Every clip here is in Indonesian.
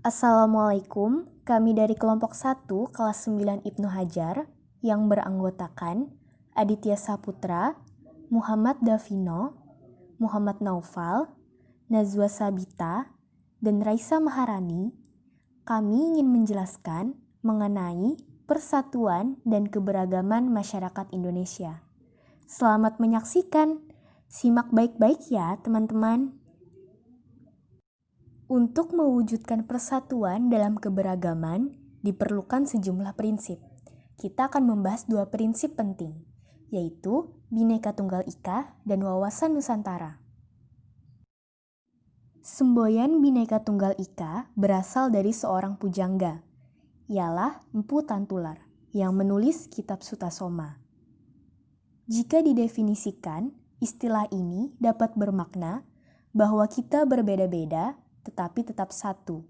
Assalamualaikum, kami dari kelompok 1 kelas 9 Ibnu Hajar yang beranggotakan Aditya Saputra, Muhammad Davino, Muhammad Naufal, Nazwa Sabita, dan Raisa Maharani. Kami ingin menjelaskan mengenai persatuan dan keberagaman masyarakat Indonesia. Selamat menyaksikan, simak baik-baik ya teman-teman. Untuk mewujudkan persatuan dalam keberagaman, diperlukan sejumlah prinsip. Kita akan membahas dua prinsip penting, yaitu Bhinneka Tunggal Ika dan Wawasan Nusantara. Semboyan Bhinneka Tunggal Ika berasal dari seorang pujangga, ialah Empu Tantular, yang menulis Kitab Sutasoma. Jika didefinisikan, istilah ini dapat bermakna bahwa kita berbeda-beda, tetapi tetap satu.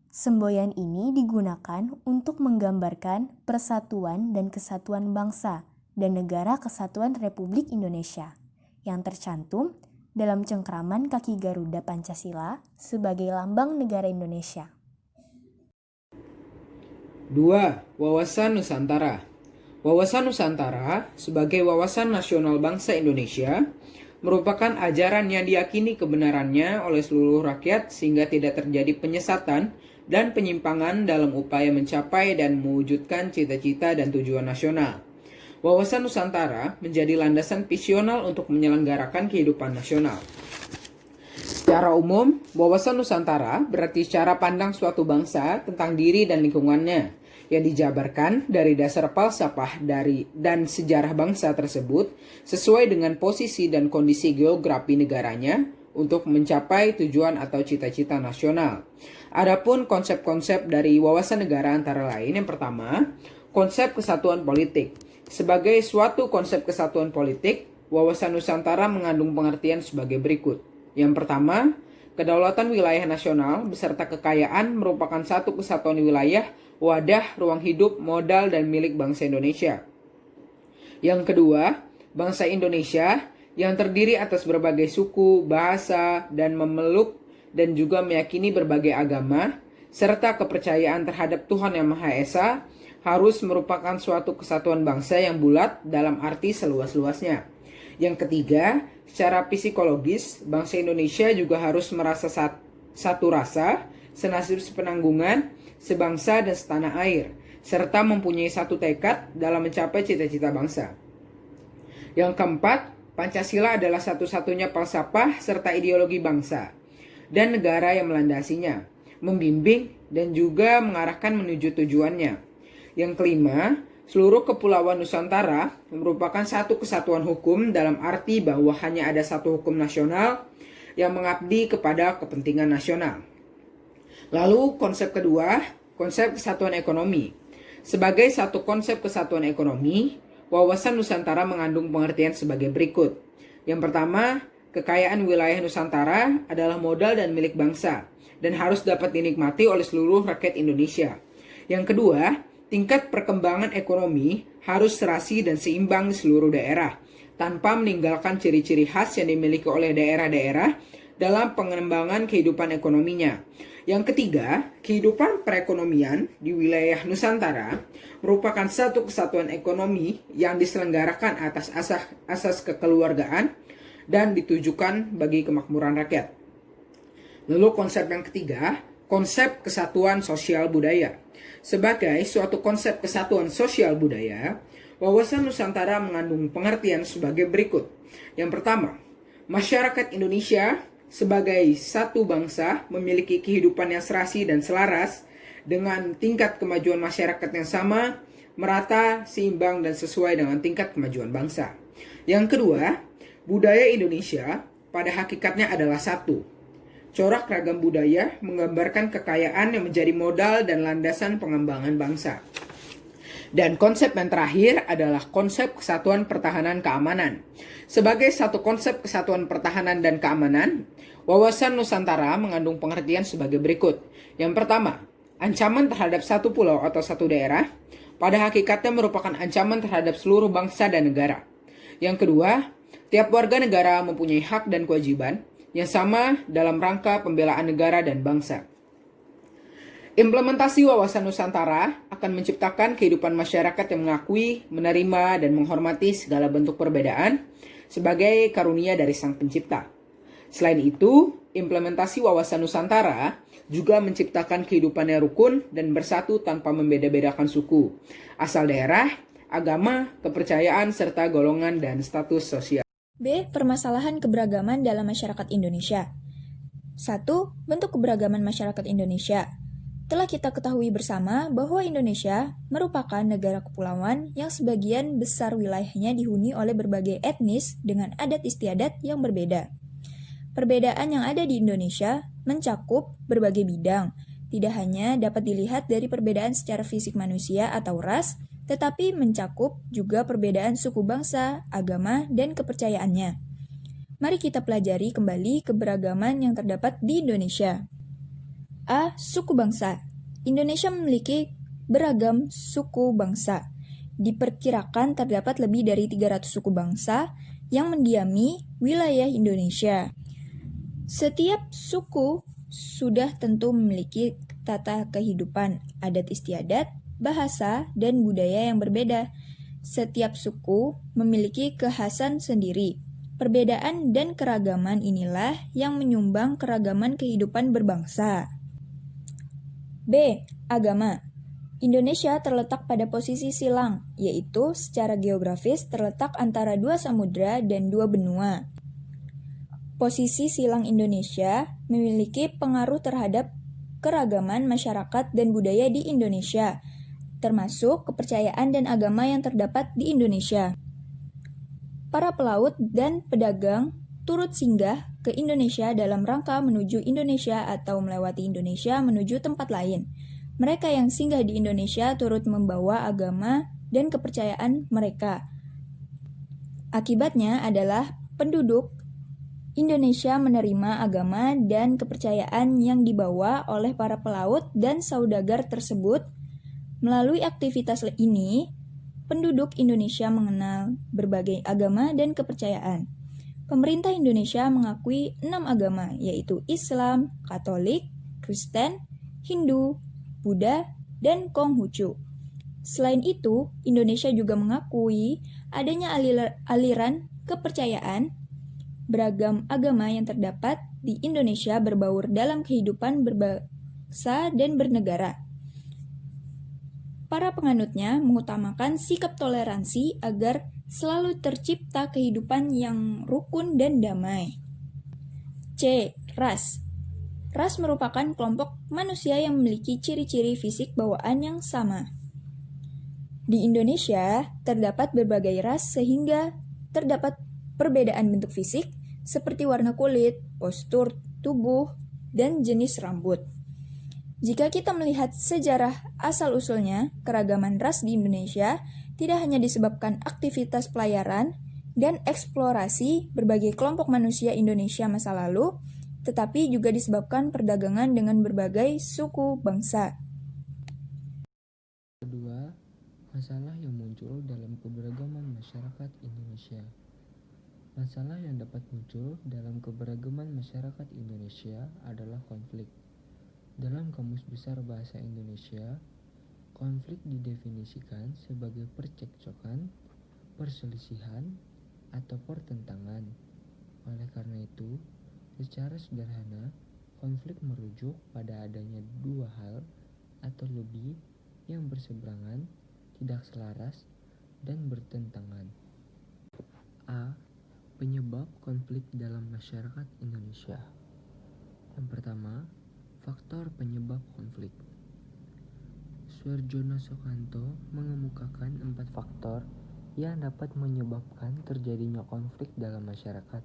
Semboyan ini digunakan untuk menggambarkan persatuan dan kesatuan bangsa dan negara kesatuan Republik Indonesia yang tercantum dalam cengkraman kaki Garuda Pancasila sebagai lambang negara Indonesia. 2. Wawasan Nusantara. Wawasan Nusantara sebagai wawasan nasional bangsa Indonesia merupakan ajaran yang diyakini kebenarannya oleh seluruh rakyat sehingga tidak terjadi penyesatan dan penyimpangan dalam upaya mencapai dan mewujudkan cita-cita dan tujuan nasional. Wawasan Nusantara menjadi landasan visional untuk menyelenggarakan kehidupan nasional. Secara umum, wawasan Nusantara berarti cara pandang suatu bangsa tentang diri dan lingkungannya yang dijabarkan dari dasar falsafah dan sejarah bangsa tersebut sesuai dengan posisi dan kondisi geografi negaranya untuk mencapai tujuan atau cita-cita nasional. Adapun konsep-konsep dari wawasan negara antara lain, yang pertama, konsep kesatuan politik. Sebagai suatu konsep kesatuan politik, wawasan Nusantara mengandung pengertian sebagai berikut. Yang pertama, kedaulatan wilayah nasional beserta kekayaan merupakan satu kesatuan wilayah, wadah, ruang hidup, modal, dan milik bangsa Indonesia. Yang kedua, bangsa Indonesia yang terdiri atas berbagai suku, bahasa, dan memeluk dan juga meyakini berbagai agama, serta kepercayaan terhadap Tuhan Yang Maha Esa, harus merupakan suatu kesatuan bangsa yang bulat dalam arti seluas-luasnya. Yang ketiga, secara psikologis, bangsa Indonesia juga harus merasa satu rasa, senasib sepenanggungan, sebangsa dan setanah air, serta mempunyai satu tekad dalam mencapai cita-cita bangsa. Yang keempat, Pancasila adalah satu-satunya falsafah serta ideologi bangsa dan negara yang melandasinya, membimbing dan juga mengarahkan menuju tujuannya. Yang kelima, seluruh kepulauan Nusantara merupakan satu kesatuan hukum dalam arti bahwa hanya ada satu hukum nasional yang mengabdi kepada kepentingan nasional. Lalu konsep kedua, konsep kesatuan ekonomi. Sebagai satu konsep kesatuan ekonomi, wawasan Nusantara mengandung pengertian sebagai berikut. Yang pertama, kekayaan wilayah Nusantara adalah modal dan milik bangsa dan harus dapat dinikmati oleh seluruh rakyat Indonesia. Yang kedua, tingkat perkembangan ekonomi harus serasi dan seimbang di seluruh daerah, tanpa meninggalkan ciri-ciri khas yang dimiliki oleh daerah-daerah dalam pengembangan kehidupan ekonominya. Yang ketiga, kehidupan perekonomian di wilayah Nusantara merupakan satu kesatuan ekonomi yang diselenggarakan atas asas kekeluargaan dan ditujukan bagi kemakmuran rakyat. Lalu konsep yang ketiga, konsep kesatuan sosial budaya. Sebagai suatu konsep kesatuan sosial budaya, wawasan Nusantara mengandung pengertian sebagai berikut. Yang pertama, masyarakat Indonesia sebagai satu bangsa memiliki kehidupan yang serasi dan selaras dengan tingkat kemajuan masyarakat yang sama, merata, seimbang, dan sesuai dengan tingkat kemajuan bangsa. Yang kedua, budaya Indonesia pada hakikatnya adalah satu. Corak ragam budaya menggambarkan kekayaan yang menjadi modal dan landasan pengembangan bangsa. Dan konsep yang terakhir adalah konsep kesatuan pertahanan keamanan. Sebagai satu konsep kesatuan pertahanan dan keamanan, wawasan Nusantara mengandung pengertian sebagai berikut. Yang pertama, ancaman terhadap satu pulau atau satu daerah pada hakikatnya merupakan ancaman terhadap seluruh bangsa dan negara. Yang kedua, tiap warga negara mempunyai hak dan kewajiban yang sama dalam rangka pembelaan negara dan bangsa. Implementasi wawasan Nusantara akan menciptakan kehidupan masyarakat yang mengakui, menerima, dan menghormati segala bentuk perbedaan sebagai karunia dari Sang Pencipta. Selain itu, implementasi wawasan Nusantara juga menciptakan kehidupan yang rukun dan bersatu tanpa membeda-bedakan suku, asal daerah, agama, kepercayaan, serta golongan dan status sosial. B. Permasalahan keberagaman dalam masyarakat Indonesia. 1. Bentuk keberagaman masyarakat Indonesia. Telah kita ketahui bersama bahwa Indonesia merupakan negara kepulauan yang sebagian besar wilayahnya dihuni oleh berbagai etnis dengan adat istiadat yang berbeda. Perbedaan yang ada di Indonesia mencakup berbagai bidang, tidak hanya dapat dilihat dari perbedaan secara fisik manusia atau ras, tetapi mencakup juga perbedaan suku bangsa, agama, dan kepercayaannya. Mari kita pelajari kembali keberagaman yang terdapat di Indonesia. A. Suku bangsa. Indonesia memiliki beragam suku bangsa. Diperkirakan terdapat lebih dari 300 suku bangsa yang mendiami wilayah Indonesia. Setiap suku sudah tentu memiliki tata kehidupan, adat istiadat, bahasa, dan budaya yang berbeda. Setiap suku memiliki kekhasan sendiri. Perbedaan dan keragaman inilah yang menyumbang keragaman kehidupan berbangsa. B. Agama. Indonesia terletak pada posisi silang, yaitu secara geografis terletak antara dua samudra dan dua benua. Posisi silang Indonesia memiliki pengaruh terhadap keragaman masyarakat dan budaya di Indonesia, termasuk kepercayaan dan agama yang terdapat di Indonesia. Para pelaut dan pedagang turut singgah ke Indonesia dalam rangka menuju Indonesia atau melewati Indonesia menuju tempat lain. Mereka yang singgah di Indonesia turut membawa agama dan kepercayaan mereka. Akibatnya adalah penduduk Indonesia menerima agama dan kepercayaan yang dibawa oleh para pelaut dan saudagar tersebut. Melalui aktivitas ini, penduduk Indonesia mengenal berbagai agama dan kepercayaan. Pemerintah Indonesia mengakui 6 agama, yaitu Islam, Katolik, Kristen, Hindu, Buddha, dan Konghucu. Selain itu, Indonesia juga mengakui adanya aliran kepercayaan beragam agama yang terdapat di Indonesia berbaur dalam kehidupan berbangsa dan bernegara. Para penganutnya mengutamakan sikap toleransi agar selalu tercipta kehidupan yang rukun dan damai. C. Ras. Ras merupakan kelompok manusia yang memiliki ciri-ciri fisik bawaan yang sama. Di Indonesia, terdapat berbagai ras sehingga terdapat perbedaan bentuk fisik seperti warna kulit, postur tubuh, dan jenis rambut. Jika kita melihat sejarah asal-usulnya, keragaman ras di Indonesia tidak hanya disebabkan aktivitas pelayaran dan eksplorasi berbagai kelompok manusia Indonesia masa lalu, tetapi juga disebabkan perdagangan dengan berbagai suku bangsa. Kedua, masalah yang muncul dalam keberagaman masyarakat Indonesia. Masalah yang dapat muncul dalam keberagaman masyarakat Indonesia adalah konflik. Dalam Kamus Besar Bahasa Indonesia, konflik didefinisikan sebagai percekcokan, perselisihan, atau pertentangan. Oleh karena itu, secara sederhana, konflik merujuk pada adanya dua hal atau lebih yang berseberangan, tidak selaras, dan bertentangan. A. Penyebab konflik dalam masyarakat Indonesia. Yang pertama, faktor penyebab konflik. Suarjono Soekanto mengemukakan 4 faktor yang dapat menyebabkan terjadinya konflik dalam masyarakat.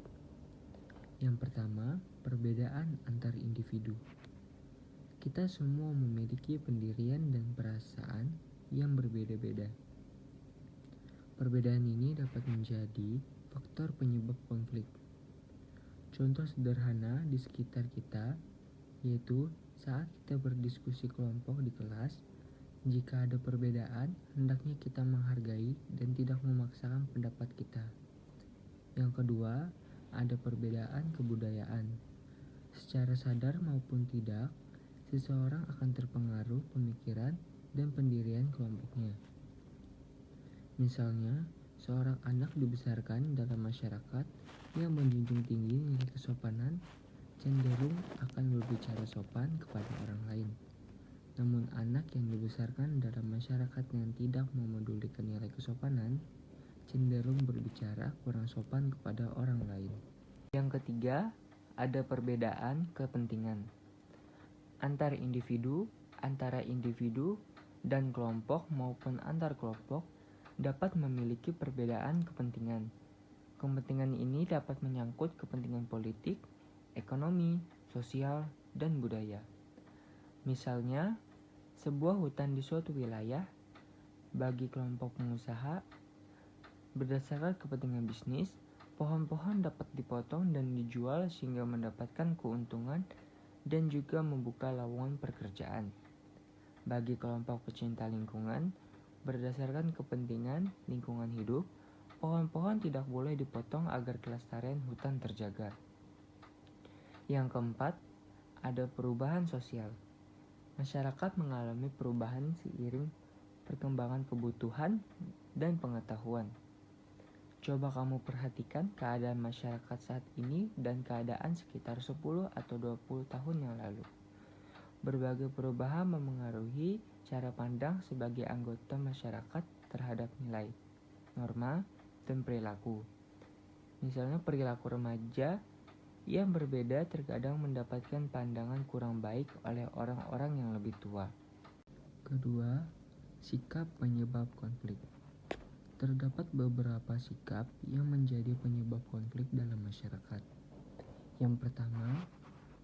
Yang pertama, perbedaan antar individu. Kita semua memiliki pendirian dan perasaan yang berbeda-beda. Perbedaan ini dapat menjadi faktor penyebab konflik. Contoh sederhana di sekitar kita, yaitu saat kita berdiskusi kelompok di kelas, jika ada perbedaan, hendaknya kita menghargai dan tidak memaksakan pendapat kita. Yang kedua, ada perbedaan kebudayaan. Secara sadar maupun tidak, seseorang akan terpengaruh pemikiran dan pendirian kelompoknya. Misalnya, seorang anak dibesarkan dalam masyarakat yang menjunjung tinggi nilai kesopanan, cenderung akan berbicara sopan kepada orang lain. Namun anak yang dibesarkan dalam masyarakat yang tidak memedulikan nilai kesopanan, cenderung berbicara kurang sopan kepada orang lain. Yang ketiga, ada perbedaan kepentingan antar individu, dan kelompok maupun antar kelompok dapat memiliki perbedaan kepentingan. Kepentingan ini dapat menyangkut kepentingan politik, ekonomi, sosial, dan budaya. Misalnya, sebuah hutan di suatu wilayah bagi kelompok pengusaha berdasarkan kepentingan bisnis, pohon-pohon dapat dipotong dan dijual sehingga mendapatkan keuntungan dan juga membuka lowongan pekerjaan. Bagi kelompok pecinta lingkungan, berdasarkan kepentingan lingkungan hidup, pohon-pohon tidak boleh dipotong agar kelestarian hutan terjaga. Yang keempat, ada perubahan sosial. Masyarakat mengalami perubahan seiring perkembangan kebutuhan dan pengetahuan. Coba kamu perhatikan keadaan masyarakat saat ini dan keadaan sekitar 10 atau 20 tahun yang lalu. Berbagai perubahan memengaruhi cara pandang sebagai anggota masyarakat terhadap nilai, norma, dan perilaku. Misalnya perilaku remaja yang berbeda terkadang mendapatkan pandangan kurang baik oleh orang-orang yang lebih tua. Kedua, sikap penyebab konflik. Terdapat beberapa sikap yang menjadi penyebab konflik dalam masyarakat. Yang pertama,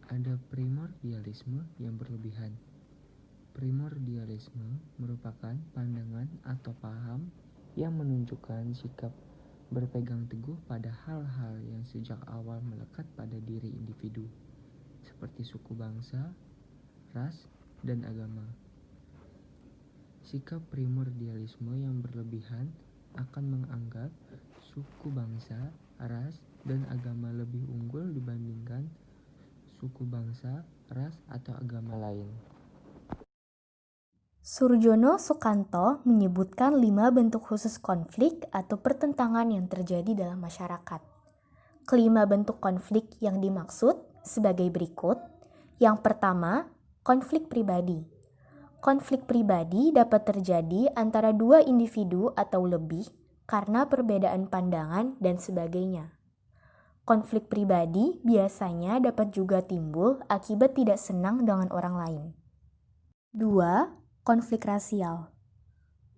ada primordialisme yang berlebihan. Primordialisme merupakan pandangan atau paham yang menunjukkan sikap berpegang teguh pada hal-hal yang sejak awal melekat pada diri individu, seperti suku bangsa, ras, dan agama. Sikap primordialisme yang berlebihan akan menganggap suku bangsa, ras, dan agama lebih unggul dibandingkan suku bangsa, ras, atau agama lain. Surjono Sukanto menyebutkan 5 bentuk khusus konflik atau pertentangan yang terjadi dalam masyarakat. Kelima bentuk konflik yang dimaksud sebagai berikut. Yang pertama, konflik pribadi. Konflik pribadi dapat terjadi antara 2 individu atau lebih karena perbedaan pandangan dan sebagainya. Konflik pribadi biasanya dapat juga timbul akibat tidak senang dengan orang lain. 2. Konflik rasial.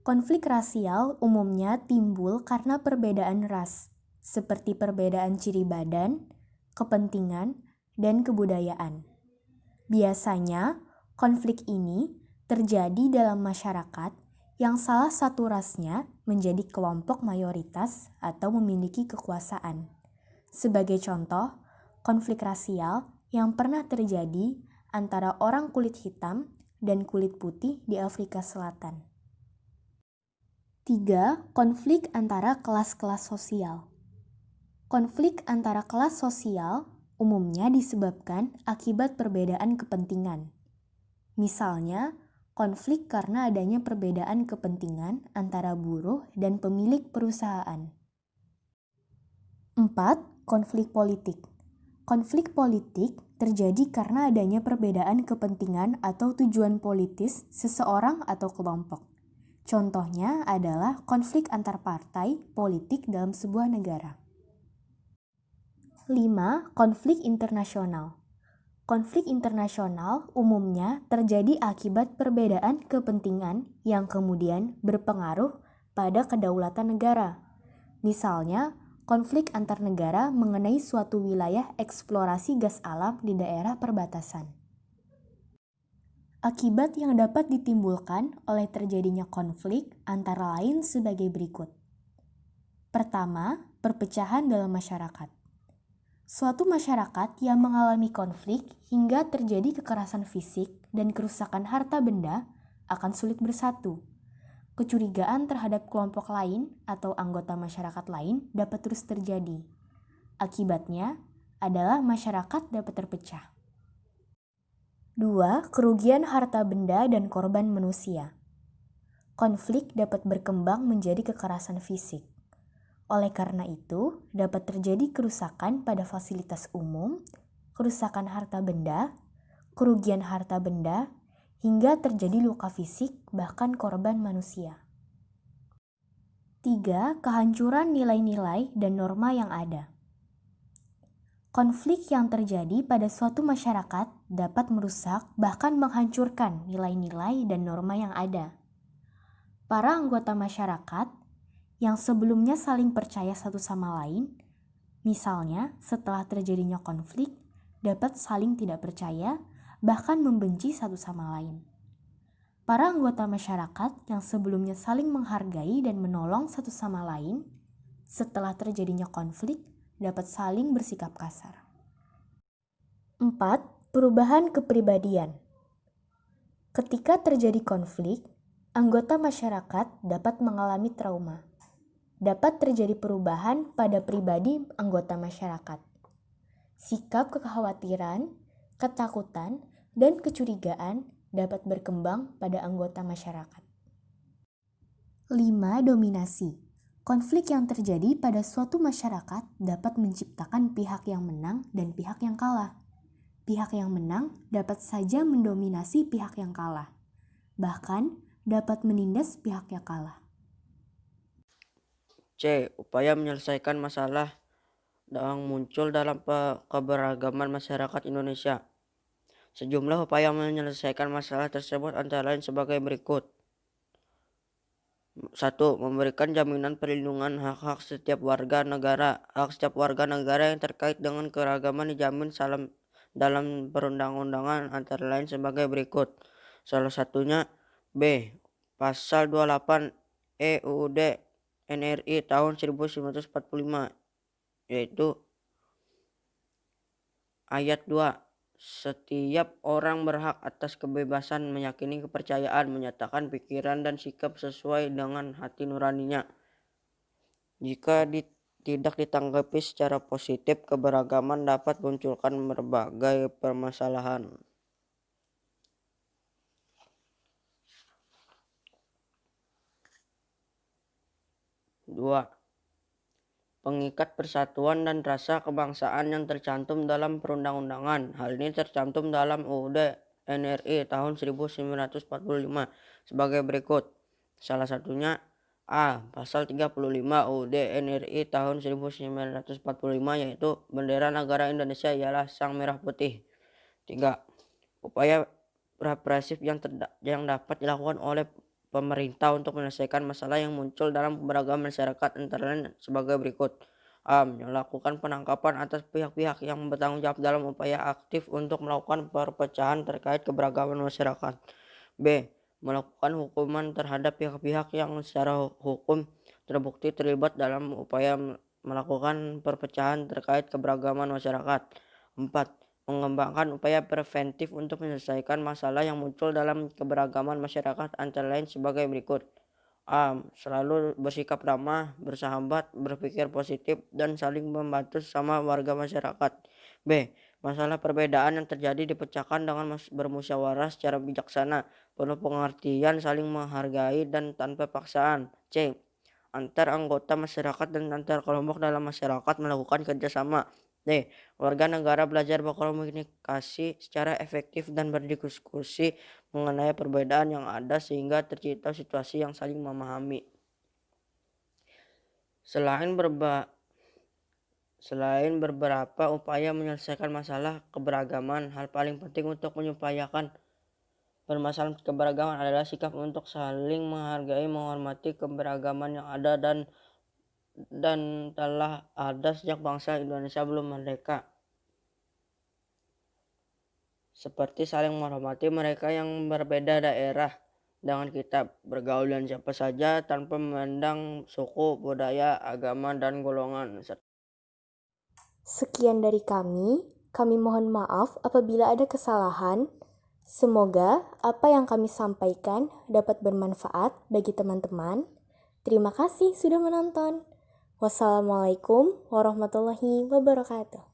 Konflik rasial umumnya timbul karena perbedaan ras, seperti perbedaan ciri badan, kepentingan, dan kebudayaan. Biasanya, konflik ini terjadi dalam masyarakat yang salah satu rasnya menjadi kelompok mayoritas atau memiliki kekuasaan. Sebagai contoh, konflik rasial yang pernah terjadi antara orang kulit hitam dan kulit putih di Afrika Selatan. 3. Konflik antara kelas-kelas sosial. Konflik antara kelas sosial umumnya disebabkan akibat perbedaan kepentingan. Misalnya, konflik karena adanya perbedaan kepentingan antara buruh dan pemilik perusahaan. 4. Konflik politik. Konflik politik terjadi karena adanya perbedaan kepentingan atau tujuan politis seseorang atau kelompok. Contohnya adalah konflik antar partai politik dalam sebuah negara. 5. Konflik internasional. Konflik internasional umumnya terjadi akibat perbedaan kepentingan yang kemudian berpengaruh pada kedaulatan negara. Misalnya, konflik antar negara mengenai suatu wilayah eksplorasi gas alam di daerah perbatasan. Akibat yang dapat ditimbulkan oleh terjadinya konflik antara lain sebagai berikut. Pertama, perpecahan dalam masyarakat. Suatu masyarakat yang mengalami konflik hingga terjadi kekerasan fisik dan kerusakan harta benda akan sulit bersatu. Kecurigaan terhadap kelompok lain atau anggota masyarakat lain dapat terus terjadi. Akibatnya adalah masyarakat dapat terpecah. 2. Kerugian harta benda dan korban manusia. Konflik dapat berkembang menjadi kekerasan fisik. Oleh karena itu, dapat terjadi kerusakan pada fasilitas umum, kerusakan harta benda, kerugian harta benda, hingga terjadi luka fisik bahkan korban manusia. 3. Kehancuran nilai-nilai dan norma yang ada. Konflik yang terjadi pada suatu masyarakat dapat merusak bahkan menghancurkan nilai-nilai dan norma yang ada. Para anggota masyarakat yang sebelumnya saling percaya satu sama lain, misalnya setelah terjadinya konflik, dapat saling tidak percaya, bahkan membenci satu sama lain. Para anggota masyarakat yang sebelumnya saling menghargai dan menolong satu sama lain, setelah terjadinya konflik, dapat saling bersikap kasar. 4. Perubahan kepribadian. Ketika terjadi konflik, anggota masyarakat dapat mengalami trauma. Dapat terjadi perubahan pada pribadi anggota masyarakat. Sikap kekhawatiran, ketakutan, dan kecurigaan dapat berkembang pada anggota masyarakat. 5. Dominasi. Konflik yang terjadi pada suatu masyarakat dapat menciptakan pihak yang menang dan pihak yang kalah. Pihak yang menang dapat saja mendominasi pihak yang kalah, bahkan dapat menindas pihak yang kalah. C. Upaya menyelesaikan masalah yang muncul dalam keberagaman masyarakat Indonesia. Sejumlah upaya menyelesaikan masalah tersebut antara lain sebagai berikut. 1. Memberikan jaminan perlindungan hak-hak setiap warga negara. Hak setiap warga negara yang terkait dengan keragaman dijamin dalam perundang-undangan antara lain sebagai berikut. Salah satunya B. Pasal 28 UUD NRI tahun 1945, yaitu ayat 2. Setiap orang berhak atas kebebasan meyakini kepercayaan, menyatakan pikiran dan sikap sesuai dengan hati nuraninya. Jika tidak ditanggapi secara positif, keberagaman dapat munculkan berbagai permasalahan. 2. Pengikat persatuan dan rasa kebangsaan yang tercantum dalam perundang-undangan. Hal ini tercantum dalam UUD NRI tahun 1945 sebagai berikut. Salah satunya A. Pasal 35 UUD NRI tahun 1945, yaitu bendera negara Indonesia ialah sang merah putih. 3. Upaya represif yang dapat dilakukan oleh pemerintah untuk menyelesaikan masalah yang muncul dalam keberagaman masyarakat antara lain sebagai berikut. A. Melakukan penangkapan atas pihak-pihak yang bertanggung jawab dalam upaya aktif untuk melakukan perpecahan terkait keberagaman masyarakat. B. Melakukan hukuman terhadap pihak-pihak yang secara hukum terbukti terlibat dalam upaya melakukan perpecahan terkait keberagaman masyarakat. 4. Mengembangkan upaya preventif untuk menyelesaikan masalah yang muncul dalam keberagaman masyarakat antara lain sebagai berikut. A. Selalu bersikap ramah, bersahabat, berpikir positif, dan saling membantu sama warga masyarakat. B. Masalah perbedaan yang terjadi dipecahkan dengan bermusyawarah secara bijaksana, penuh pengertian, saling menghargai, dan tanpa paksaan. C. Antar anggota masyarakat dan antar kelompok dalam masyarakat melakukan kerjasama. D. Warga negara belajar berkomunikasi secara efektif dan berdiskusi mengenai perbedaan yang ada sehingga tercipta situasi yang saling memahami. Selain beberapa upaya menyelesaikan masalah keberagaman, hal paling penting untuk menyupayakan permasalahan keberagaman adalah sikap untuk saling menghargai, menghormati keberagaman yang ada dan telah ada sejak bangsa Indonesia belum merdeka. Seperti saling menghormati mereka yang berbeda daerah dengan kita, bergaul dengan siapa saja tanpa memandang suku, budaya, agama, dan golongan. Sekian dari kami mohon maaf apabila ada kesalahan. Semoga apa yang kami sampaikan dapat bermanfaat bagi teman-teman. Terima kasih sudah menonton. Wassalamualaikum warahmatullahi wabarakatuh.